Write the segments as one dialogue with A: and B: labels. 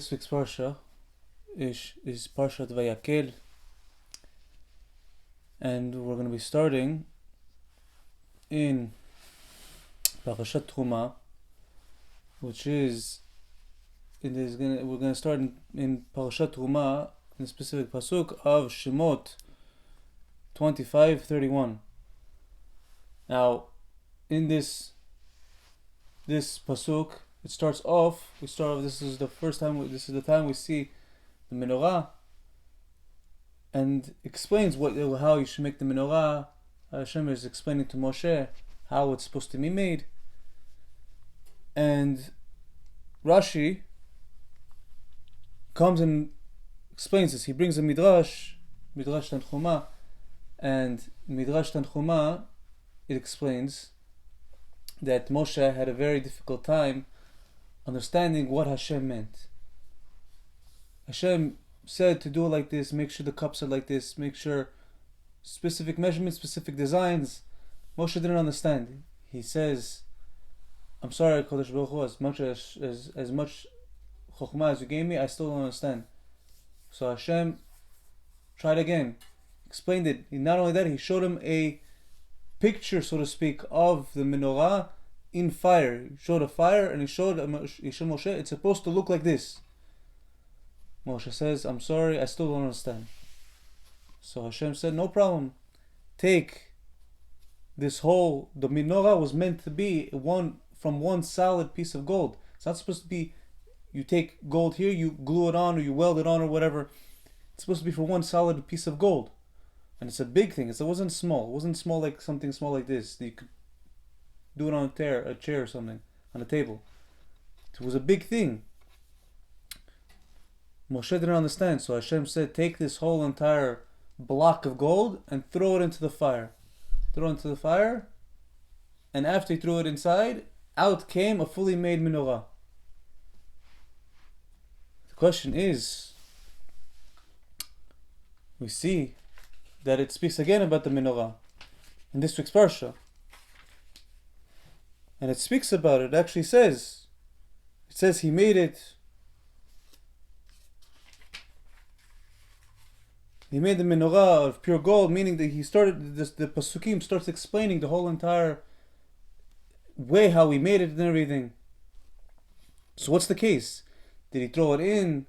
A: This week's Parsha is Parashat Vayakhel, and we're going to be starting in Parashat Truma, which is we're going to start in Parashat Truma in the specific pasuk of Shemot 25:31. Now, in this pasuk, it starts off. This is the time we see the menorah, and explains how you should make the menorah. Hashem is explaining to Moshe how it's supposed to be made, and Rashi comes and explains this. He brings a Midrash Tanchuma, and Midrash Tanchuma, it explains that Moshe had a very difficult time understanding what Hashem meant. Hashem said to do it like this, make sure the cups are like this, make sure specific measurements, specific designs. Moshe didn't understand. He says, I'm sorry, Kodesh Baruch Hu, as much chokhmah as you gave me, I still don't understand. So Hashem tried again, explained it. Not only that, he showed him a picture, so to speak, of the menorah in fire. He showed a fire, and he showed Moshe, it's supposed to look like this. Moshe says, I'm sorry, I still don't understand. So Hashem said, no problem. Take the menorah was meant to be from one solid piece of gold. It's not supposed to be, you take gold here, you glue it on, or you weld it on, or whatever. It's supposed to be for one solid piece of gold. And it's a big thing. It wasn't small. It wasn't small like something small like this. You could do it on a chair or something, on a table. It was a big thing. Moshe didn't understand, so Hashem said, take this whole entire block of gold and throw it into the fire. And after he threw it inside, out came a fully made menorah. The question is, we see that it speaks again about the menorah in this week's parsha. And it speaks about it. It actually says, he made it. He made the menorah of pure gold, meaning that the pasukim starts explaining the whole entire way how he made it and everything. So what's the case? Did he throw it in?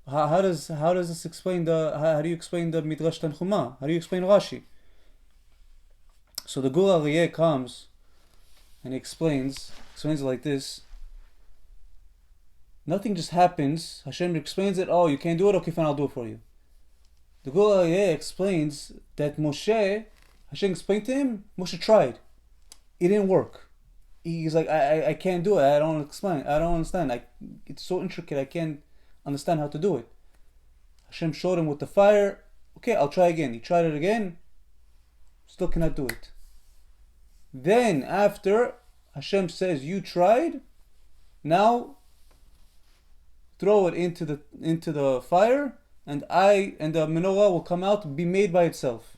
A: How does this explain how do you explain the Midrash Tanchuma? How do you explain Rashi? So the Gur Y.E.S comes and he explains it like this. Nothing just happens. Hashem explains it. Oh, you can't do it? Okay, fine, I'll do it for you. The Gur Y.E.S explains that Hashem explained to him, Moshe tried. It didn't work. He's like, I can't do it. I don't understand. It's so intricate, I can't understand how to do it. Hashem showed him with the fire. Okay, I'll try again. He tried it again. Still cannot do it. Then after Hashem says, you tried, now throw it into the fire, and the menorah will come out, be made by itself.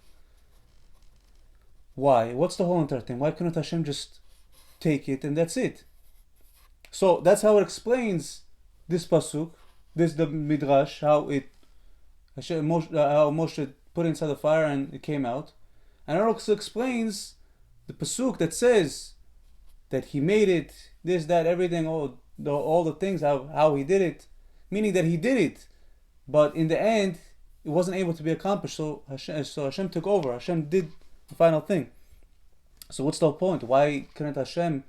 A: Why? What's the whole entire thing? Why couldn't Hashem just take it and that's it? So that's how it explains this pasuk, the midrash, how Moshe put it inside the fire and it came out, and it also explains the pasuk that says that he made it, this, that, everything, all the things, how he did it, meaning that he did it, but in the end it wasn't able to be accomplished. So Hashem took over. Hashem did the final thing. So what's the point? Why couldn't Hashem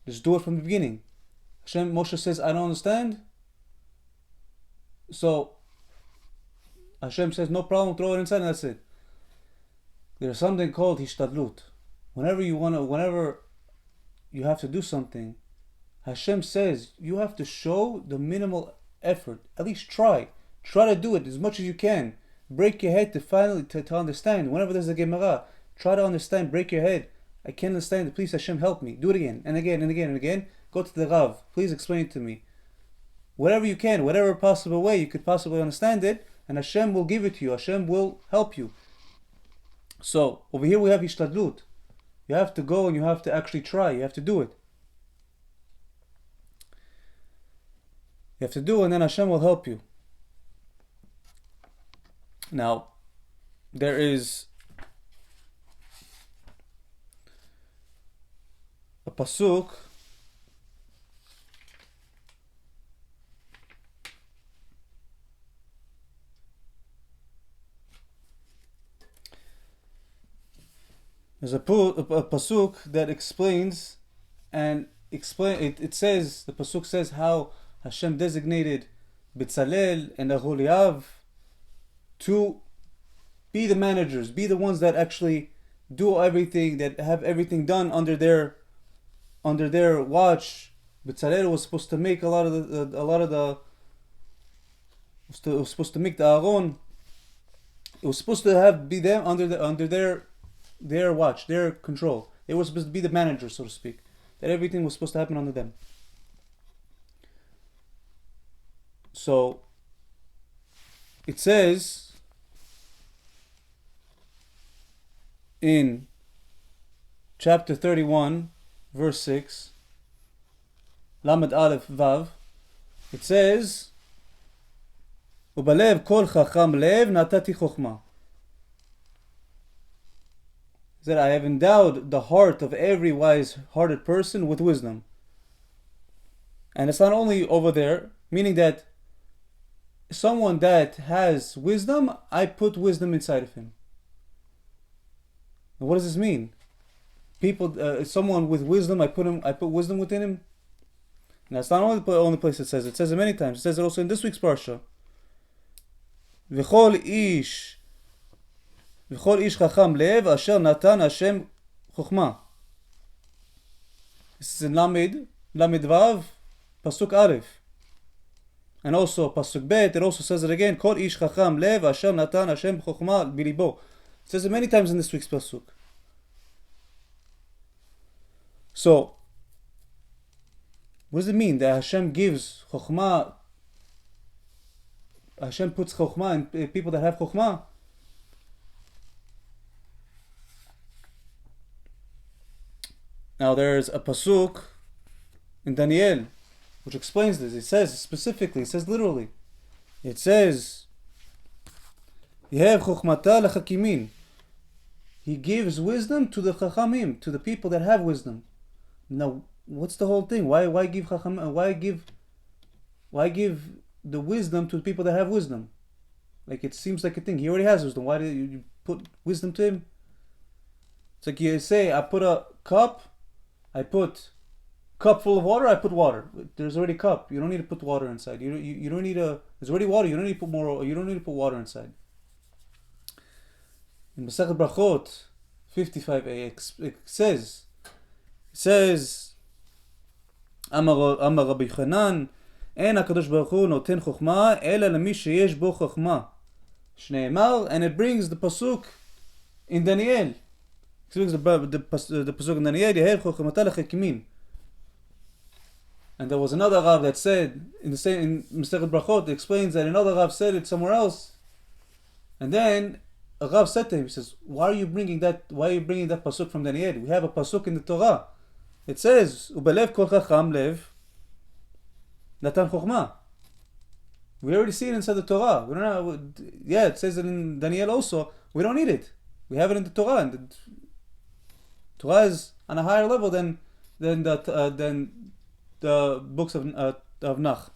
A: just do it from the beginning? Moshe says, I don't understand. So Hashem says, no problem, throw it inside and that's it. There's something called Hishtadlut. Whenever you have to do something, Hashem says you have to show the minimal effort. At least try to do it as much as you can. Break your head to understand. Whenever there's a Gemara, try to understand, break your head. I can't understand. Please, Hashem, help me. Do it again and again and again and again. Go to the Rav. Please explain it to me. Whatever you can, whatever possible way you could possibly understand it, and Hashem will give it to you. Hashem will help you. So over here we have Hishtadlut. You have to go and you have to actually try. You have to do it. You have to do, and then Hashem will help you. Now, there is a pasuk pasuk that explains it says, the pasuk says how Hashem designated Bitzalel and Aholiav to be the managers, be the ones that actually do everything, that have everything done under their watch. Bitzalel was supposed to make was supposed to make the Aaron. It was supposed to be them under their watch, their control. They were supposed to be the managers, so to speak. That everything was supposed to happen under them. So it says in chapter 31, verse 6, Lamed Aleph Vav, it says, Ubalev kol chacham lev natati chokhmah. That I have endowed the heart of every wise-hearted person with wisdom. And it's not only over there, meaning that someone that has wisdom, I put wisdom inside of him. And what does this mean? Someone with wisdom, I put wisdom within him. And that's not only the only place it says. It says it many times. It says it also in this week's parsha. V'chol ish chacham lev asher natan Hashem chokhmah. This is in Lamed Vav, pasuk Aleph. And also pasuk Bet, it also says it again. Kol ish chacham lev asher natan Hashem chokhmah bilibo. It says it many times in this week's pasuk. So, what does it mean that Hashem gives chokhmah? Hashem puts chokhmah in people that have chokhmah. Now there's a pasuk in Daniel which explains this. It says specifically, it says literally, it says, Yehev chokhmata lechakimin. He gives wisdom to the chachamim, to the people that have wisdom. Now, what's the whole thing? Why give the wisdom to the people that have wisdom? Like, it seems like a thing. He already has wisdom. Why do you put wisdom to him? It's like you say, I put cup full of water, I put water. There's already cup. You don't need to put water inside. You don't need there's already water. You don't need to put more. You don't need to put water inside. In Masechet Brachot 55a, it says, Amar Rabbi Chanan, En HaKadosh Baruch Hu noten chokhmah ela lemi sheyesh bo chokhmah. Shneimar, and it brings the pasuk in Daniel. It brings the pasuk in Daniel, Yehev chokhmata lechakimin. And there was another Rav that said in Masechet Brachot, it explains that another Rav said it somewhere else. And then a Rav said to him, he says, why are you bringing that pasuk from Daniel? We have a pasuk in the Torah. It says, Ubelev kol chacham lev natan chokhmah. We already see it inside the Torah. We don't know. Yeah, it says it in Daniel also. We don't need it. We have it in the Torah, and the Torah is on a higher level than the books of Nach.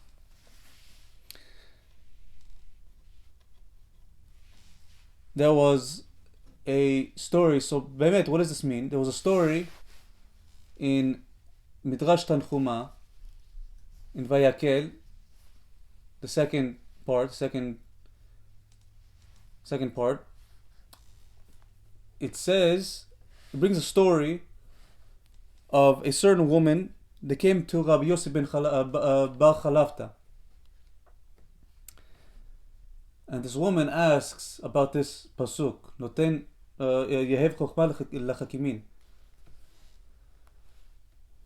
A: There was a story. So, Bemet, what does this mean? There was a story in Midrash Tanchuma in Vayakhel, the second part. It says, it brings a story of a certain woman that came to Rabbi Yosef ben Bar Chalafta. And this woman asks about this pasuk, Noten Yehev chokhmah lechakimin.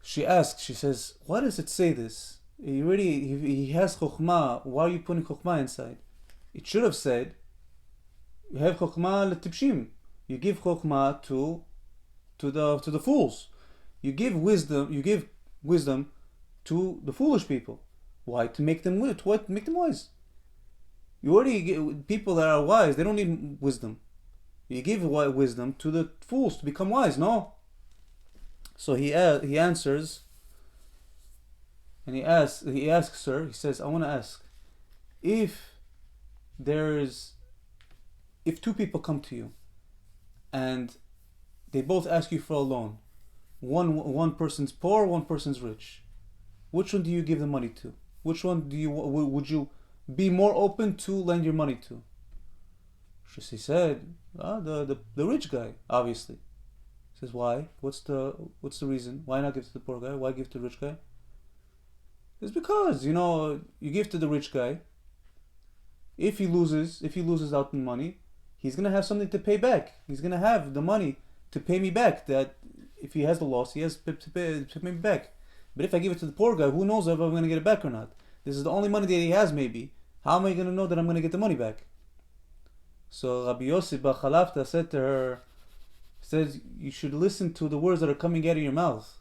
A: She asks, she says, why does it say this? He has chokhmah, why are you putting chokhmah inside? It should have said, Yehev chokhmah letipshim. You give chokhmah to the fools. You give wisdom to the foolish people. Why? To make them wise. You already get people that are wise. They don't need wisdom. You give wisdom to the fools to become wise. No. So he answers, and he asks her. He says, "I want to ask, if two people come to you, and they both ask you for a loan, one person's poor, one person's rich, which one do you give the money to? Which one would you be more open to lend your money to?" She said, the rich guy, obviously. He says, why? What's the reason? Why not give to the poor guy? Why give to the rich guy? It's because, you give to the rich guy. If he loses out in money, he's gonna have something to pay back. He's gonna have the money to pay me back. That if he has the loss, he has to pay me back. But if I give it to the poor guy, who knows if I'm gonna get it back or not? This is the only money that he has, maybe. How am I gonna know that I'm gonna get the money back? So Rabbi Yossi Bar Chalafta said to her, says, you should listen to the words that are coming out of your mouth.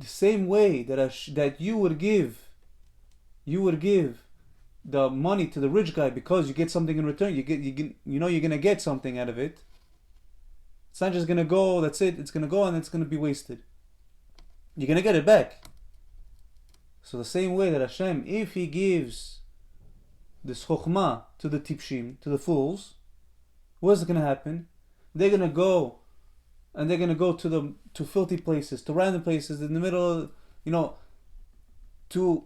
A: The same way that you would give the money to the rich guy because you get something in return. You're gonna get something out of it. It's not just gonna go. That's it. It's gonna go and it's gonna be wasted. You're gonna get it back. So the same way that Hashem, if He gives this chokhmah to the tipshim, to the fools, what's going to happen? They're going to go, and they're going to go to filthy places, to random places in the middle, to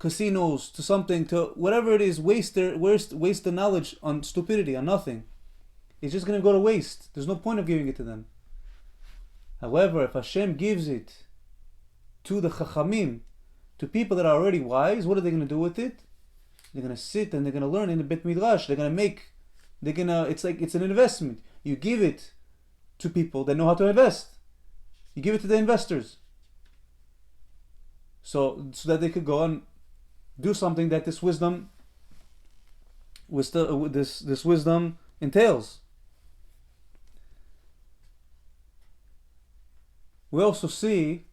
A: casinos, to something, to whatever it is, waste the knowledge on stupidity, on nothing. It's just going to go to waste. There's no point of giving it to them. However, if Hashem gives it to the chachamim, to people that are already wise, what are they going to do with it? They're going to sit and they're going to learn in the Bet Midrash. It's an investment. You give it to people that know how to invest. You give it to the investors. So that they could go and do something that this wisdom entails. We also see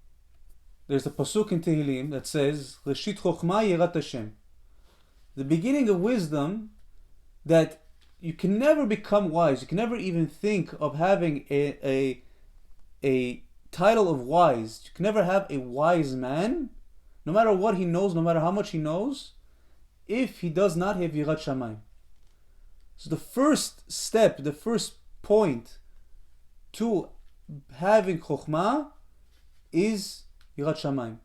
A: there's a pasuk in Tehillim that says, Reshit Chokhmah Yirat Hashem. The beginning of wisdom, that you can never become wise. You can never even think of having a title of wise. You can never have a wise man, no matter what he knows, no matter how much he knows, if he does not have Yirat Shamayim. So the first step, the first point to having Chokhmah is Yirat Shamayim.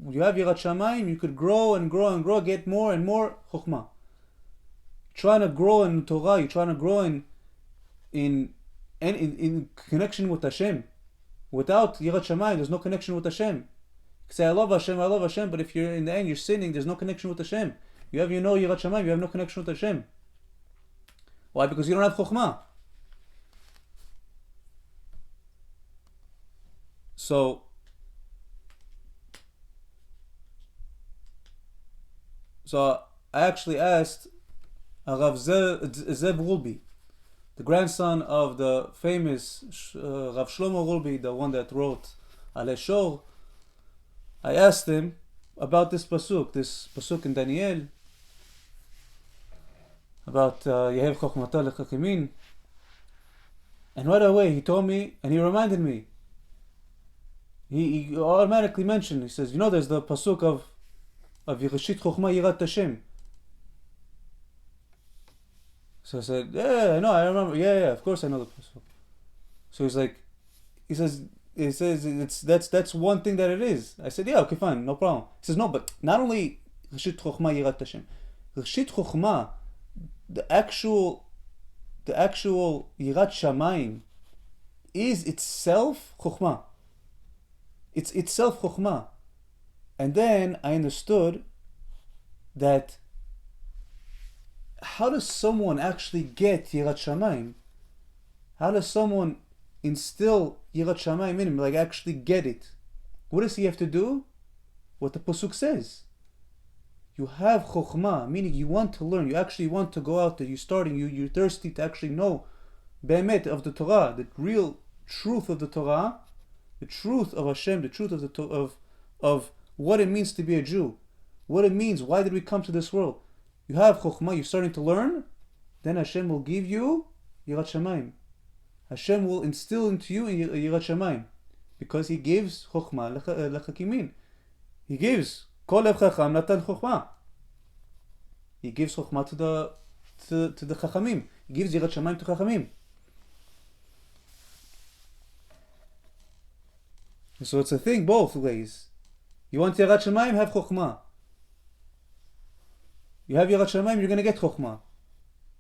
A: You have Yirat Shamayim, you could grow and grow and grow, get more and more Chokhmah. Trying to grow in Torah, you're trying to grow in connection with Hashem. Without Yirat Shamayim, there's no connection with Hashem. You can say, I love Hashem, but if you're in the end you're sinning, there's no connection with Hashem. You have Yirat Shamayim, you have no connection with Hashem. Why? Because you don't have Chokhmah. So I actually asked Rav Zev Rulbi, the grandson of the famous Rav Shlomo Rulbi, the one that wrote Alei Shor. I asked him about this pasuk in Daniel, about Yehev Chokhmata Lechakimin. And right away he told me, and he reminded me, he automatically mentioned, he says, there's the pasuk of Reshit Chokhmah Yirat Hashem. So I said, yeah, I know, I remember, yeah, of course I know the pasuk. So he says that's one thing that it is. I said, yeah, okay, fine, no problem. He says, no, but not only Reshit Chokhmah Yirat Hashem, Reshit Chokhmah, the actual Yirat Shamayim is itself Chokhmah. It's itself Chokhmah. And then I understood that how does someone actually get Yirat Shamayim? How does someone instill Yirat Shamayim in him, actually get it? What does he have to do? What the pasuk says. You have Chokhmah, meaning you want to learn, you actually want to go out there, you're thirsty to actually know Be'emet of the Torah, the real truth of the Torah, the truth of Hashem, the truth of what it means to be a Jew, what it means, why did we come to this world. You have chokhmah, you're starting to learn, then Hashem will give you Yirat Shamayim. Hashem will instill into you Yirat Shamayim, because He gives chokhmah lechakimin. He gives kol lev chacham natan chokhmah. He gives chokhmah to the chachamim. He gives Yirat Shamayim to chachamim. So it's a thing both ways. You want Yirat Shamayim, have chokhmah. You have Yirat Shamayim, you're going to get chokhmah.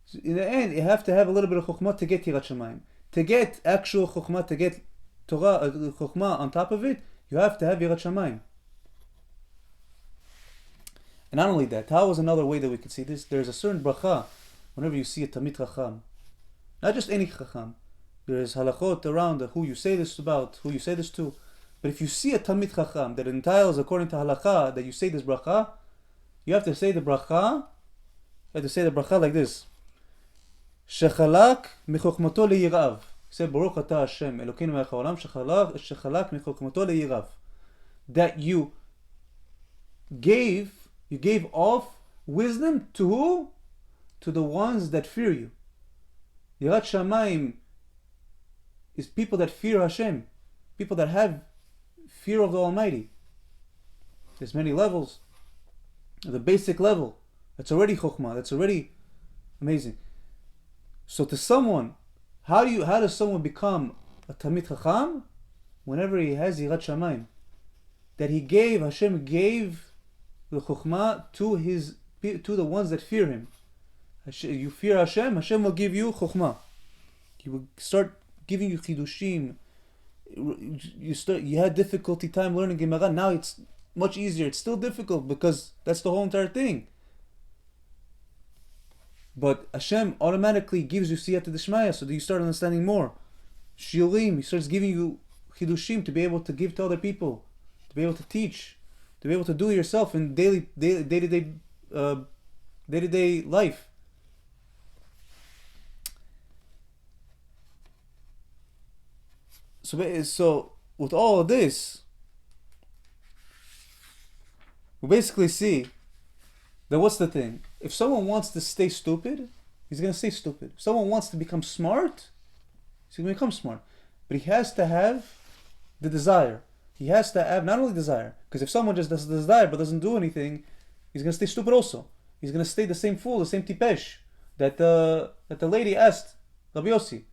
A: So in the end, you have to have a little bit of chokhmah to get Yirat Shamayim. To get actual chokhmah, to get Torah, chokhmah on top of it, you have to have Yirat Shamayim. And not only that, how is another way that we could see this? There's a certain bracha whenever you see a Tamid Chacham. Not just any Chacham. There's halachot around who you say this about, who you say this to. But if you see a Tamid Chacham that entails according to halacha that you say this bracha, you have to say the bracha. You have to say the bracha like this: Shechalak michokhmato leyirav. Say Baruch Ata Hashem Elokeinu melech haolam shechalak michokhmato leyirav. That you gave off wisdom to who? To the ones that fear you. Yirat Shamayim is people that fear Hashem, people that have fear of the Almighty. There's many levels. The basic level, that's already chokhmah, that's already amazing. So to someone, how does someone become a Tamid Chacham? Whenever he has Yirat Shamayim, that Hashem gave the chokhmah to the ones that fear Him. You fear Hashem, Hashem will give you chokhmah. He will start giving you chidushim. You had difficulty time learning Gemara. Now it's much easier. It's still difficult because that's the whole entire thing. But Hashem automatically gives you siyata d'shmaya, so that you start understanding more. Shiurim, He starts giving you chidushim to be able to give to other people, to be able to teach, to be able to do it yourself in day-to-day life. So with all of this, we basically see that what's the thing? If someone wants to stay stupid, he's going to stay stupid. If someone wants to become smart, he's going to become smart. But he has to have the desire. He has to have not only desire, because if someone just does the desire but doesn't do anything, he's going to stay stupid also. He's going to stay the same fool, the same tipesh that the lady asked Rabbi Yossi.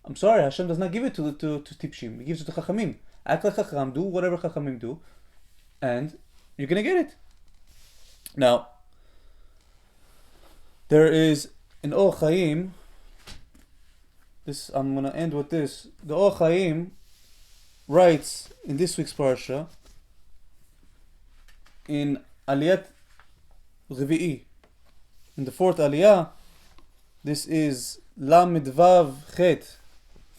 A: I'm sorry, Hashem does not give it to tipshim. He gives it to chachamim. Act like chacham, do whatever chachamim do, and you're going to get it. Now, there is an Or Chaim. I'm going to end with this. The Or Chaim writes in this week's parsha, in Aliyat Revi'i, in the fourth Aliyah, this is Lamed Vav Chet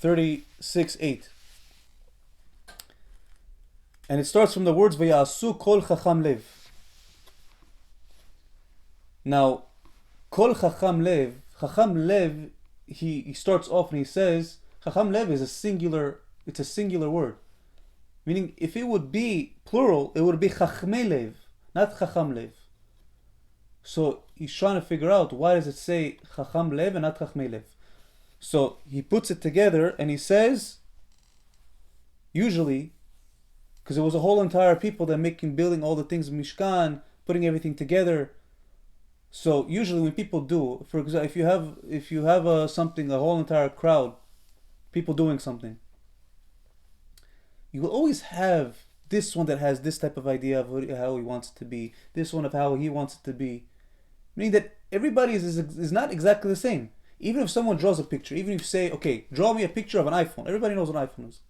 A: 36:8, and it starts from the words Vayasu Kol Chacham Lev. Now, Kol Chacham Lev, he starts off and he says Chacham Lev is a singular word. Meaning, if it would be plural, it would be Chachmei Lev, not Chacham Lev. So he's trying to figure out why does it say Chacham Lev and not Chachmei Lev. So he puts it together and he says, usually, because it was a whole entire people that building all the things in Mishkan, putting everything together. So usually when people do, for example, if you have a whole entire crowd, people doing something, you will always have this one that has this type of idea of how he wants it to be, this one of how he wants it to be. Meaning that everybody is not exactly the same. Even if someone draws a picture, even if you say, okay, draw me a picture of an iPhone. Everybody knows what an iPhone is.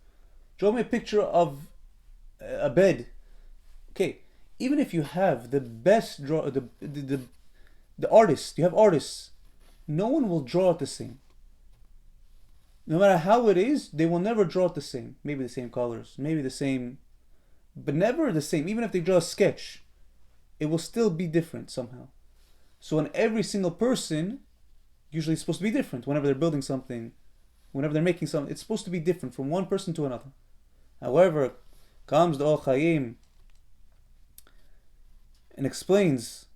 A: Draw me a picture of a bed. Okay, even if you have the best the artist, you have artists, no one will draw it the same. No matter how it is, they will never draw it the same. Maybe the same colors, maybe the same, but never the same. Even if they draw a sketch, it will still be different somehow. So in every single person, usually it's supposed to be different. Whenever they're building something, whenever they're making something, it's supposed to be different from one person to another. However, comes the Or Chaim and explains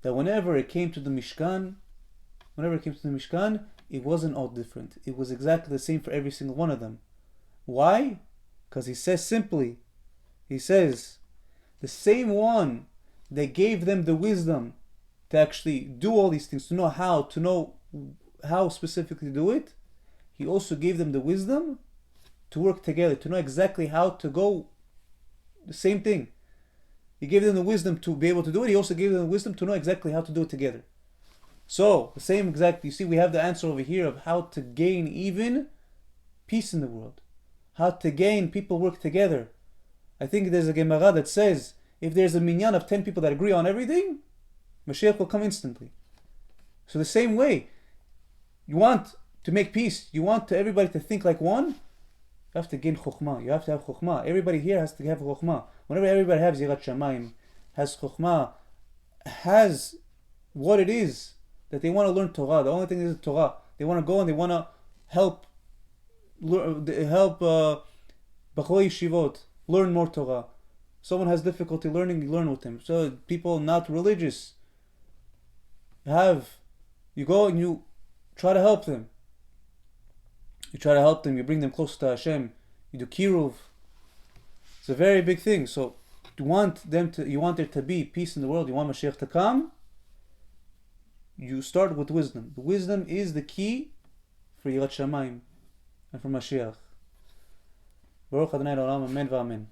A: that whenever it came to the Mishkan, it wasn't all different. It was exactly the same for every single one of them. Why? Because he says simply, he says, the same one that gave them the wisdom to actually do all these things, to know how specifically to do it, he also gave them the wisdom to work together, to know exactly how to go the same thing. He gave them the wisdom to be able to do it. He also gave them the wisdom to know exactly how to do it together. So, the same exact, you see, we have the answer over here of how to gain even peace in the world. How to gain people work together. I think there's a Gemara that says, if there's a minyan of 10 people that agree on everything, Mashiach will come instantly. So the same way, you want to make peace, you want everybody to think like one, you have to gain chokhmah, you have to have chokhmah. Everybody here has to have chokhmah. Whenever everybody has Yirat Shamayim, has chokhmah, has what it is that they want to learn Torah, the only thing is Torah. They want to go and they want to help Bachoi Yeshivot learn more Torah. Someone has difficulty learning, you learn with him. So people not religious, you go and you try to help them. You bring them close to Hashem, you do kiruv. It's a very big thing. So you want there to be peace in the world, you want Mashiach to come, you start with wisdom. The wisdom is the key for Yirat Shamayim and for Mashiach. Baruch Adonai Olam, Amen v'Amen.